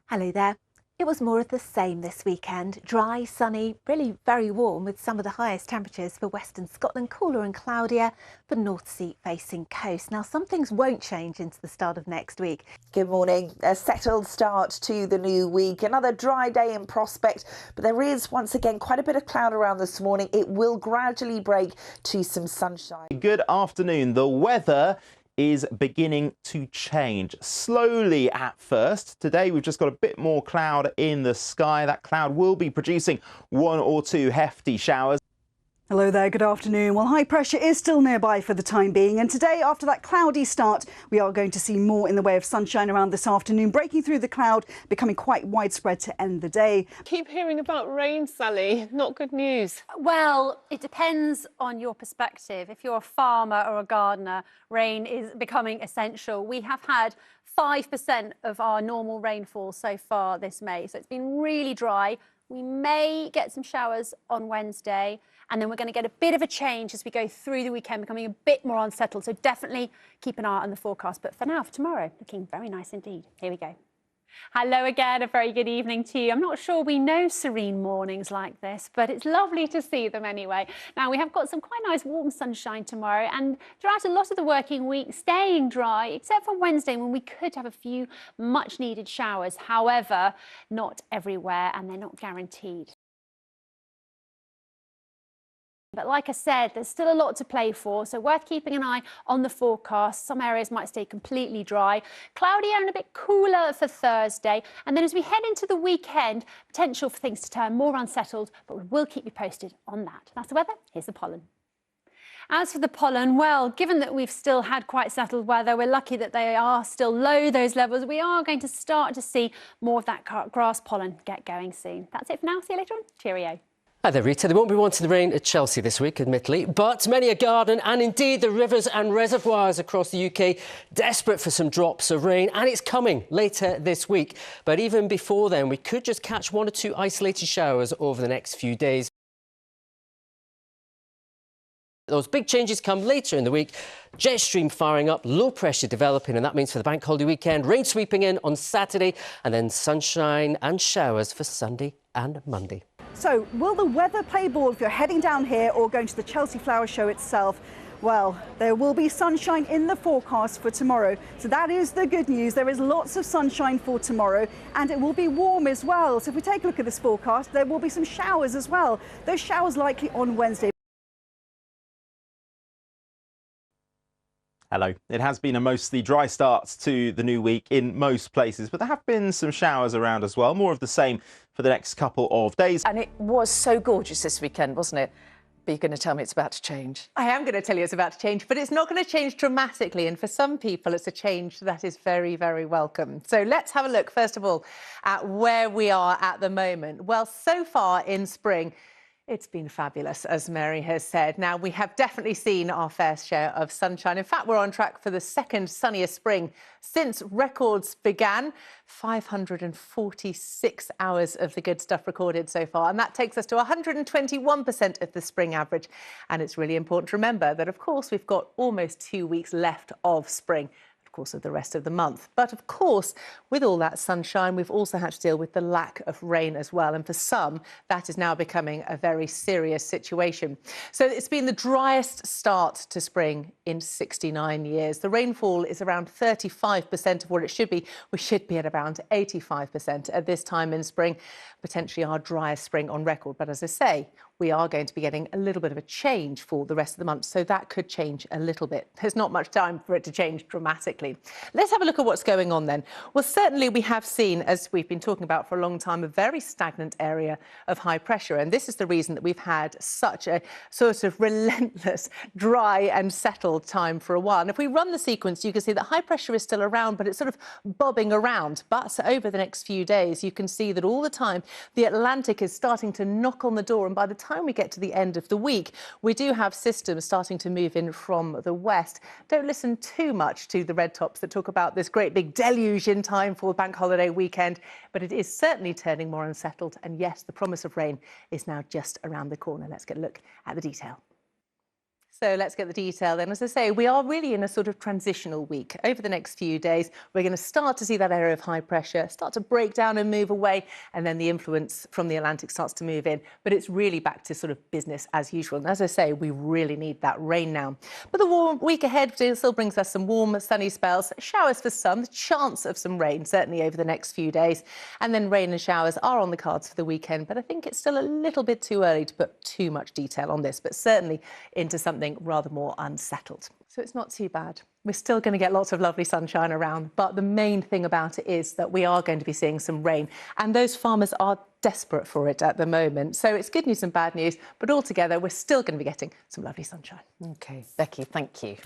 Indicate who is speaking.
Speaker 1: Hello there. It was more of the same this weekend. Dry, sunny, really very warm with some of the highest temperatures for Western Scotland, cooler and cloudier for North Sea facing coast. Now some things won't change into the start of next week.
Speaker 2: Good morning. A settled start to the new week. Another dry day in prospect, but there is once again quite a bit of cloud around this morning. It will gradually break to some sunshine.
Speaker 3: Good afternoon. The weather is beginning to change slowly at first. Today we've just got a bit more cloud in the sky. That cloud will be producing one or two hefty showers.
Speaker 4: Hello there, good afternoon. Well, high pressure is still nearby for the time being, and today, after that cloudy start, we are going to see more in the way of sunshine around this afternoon, breaking through the cloud, becoming quite widespread to end the day.
Speaker 5: Keep hearing about rain, Sally. Not good news.
Speaker 6: Well, it depends on your perspective. If you're a farmer or a gardener, rain is becoming essential. We have had 5% of our normal rainfall so far this May, so it's been really dry. We may get some showers on Wednesday, and then we're going to get a bit of a change as we go through the weekend, becoming a bit more unsettled. So definitely keep an eye on the forecast. But for now, for tomorrow, looking very nice indeed. Here we go. Hello again, a very good evening to you. I'm not sure we know serene mornings like this, but it's lovely to see them anyway. Now, we have got some quite nice warm sunshine tomorrow, and throughout a lot of the working week, staying dry, except for Wednesday when we could have a few much needed showers. However, not everywhere, and they're not guaranteed. But like I said, there's still a lot to play for, so worth keeping an eye on the forecast. Some areas might stay completely dry, cloudy and a bit cooler for Thursday. And then as we head into the weekend, potential for things to turn more unsettled, but we will keep you posted on that. That's the weather. Here's the pollen. As for the pollen, well, given that we've still had quite settled weather, we're lucky that they are still low, those levels. We are going to start to see more of that grass pollen get going soon. That's it for now. See you later on. Cheerio.
Speaker 7: Hi there, Rita. They won't be wanting the rain at Chelsea this week, admittedly, but many a garden and indeed the rivers and reservoirs across the UK desperate for some drops of rain, and it's coming later this week. But even before then, we could just catch one or two isolated showers over the next few days. Those big changes come later in the week. Jet stream firing up, low pressure developing, and that means for the bank holiday weekend, rain sweeping in on Saturday, and then sunshine and showers for Sunday and Monday.
Speaker 4: So, will the weather play ball if you're heading down here or going to the Chelsea Flower Show itself? Well, there will be sunshine in the forecast for tomorrow. So that is the good news. There is lots of sunshine for tomorrow, and it will be warm as well. So if we take a look at this forecast, there will be some showers as well. Those showers likely on Wednesday.
Speaker 3: Hello. It has been a mostly dry start to the new week in most places, but there have been some showers around as well. More of the same for the next couple of days.
Speaker 8: And it was so gorgeous this weekend, wasn't it? But you're going to tell me it's about to change.
Speaker 5: I am going to tell you it's about to change, but it's not going to change dramatically. And for some people, it's a change that is very, very welcome. So let's have a look, first of all, at where we are at the moment. Well, so far in spring, it's been fabulous, as Mary has said. Now, we have definitely seen our fair share of sunshine. In fact, we're on track for the second sunniest spring since records began. 546 hours of the good stuff recorded so far. And that takes us to 121% of the spring average. And it's really important to remember that, of course, we've got almost 2 weeks left of spring. Of course, of the rest of the month. But of course, with all that sunshine, we've also had to deal with the lack of rain as well. And for some, that is now becoming a very serious situation. So it's been the driest start to spring in 69 years. The rainfall is around 35% of what it should be. We should be at around 85% at this time in spring, potentially our driest spring on record. But as I say, we are going to be getting a little bit of a change for the rest of the month, so that could change a little bit. There's not much time for it to change dramatically. Let's have a look at what's going on then. Well, certainly we have seen, as we've been talking about for a long time, a very stagnant area of high pressure, and this is the reason that we've had such a sort of relentless, dry and settled time for a while. And if we run the sequence, you can see that high pressure is still around, but it's sort of bobbing around. But over the next few days, you can see that all the time the Atlantic is starting to knock on the door, and by the time we get to the end of the week, we do have systems starting to move in from the west. Don't listen too much to the red tops that talk about this great big deluge in time for the bank holiday weekend, but it is certainly turning more unsettled. And yes, the promise of rain is now just around the corner. Let's get a look at the detail. So let's get the detail then. As I say, we are really in a sort of transitional week. Over the next few days, we're going to start to see that area of high pressure start to break down and move away, and then the influence from the Atlantic starts to move in. But it's really back to sort of business as usual. And as I say, we really need that rain now. But the warm week ahead still brings us some warm, sunny spells, showers for some, the chance of some rain, certainly over the next few days. And then rain and showers are on the cards for the weekend. But I think it's still a little bit too early to put too much detail on this, but certainly into something rather more unsettled. So it's not too bad. We're still going to get lots of lovely sunshine around, but the main thing about it is that we are going to be seeing some rain, and those farmers are desperate for it at the moment. So it's good news and bad news, but altogether we're still going to be getting some lovely sunshine.
Speaker 8: OK, Becky, thank you.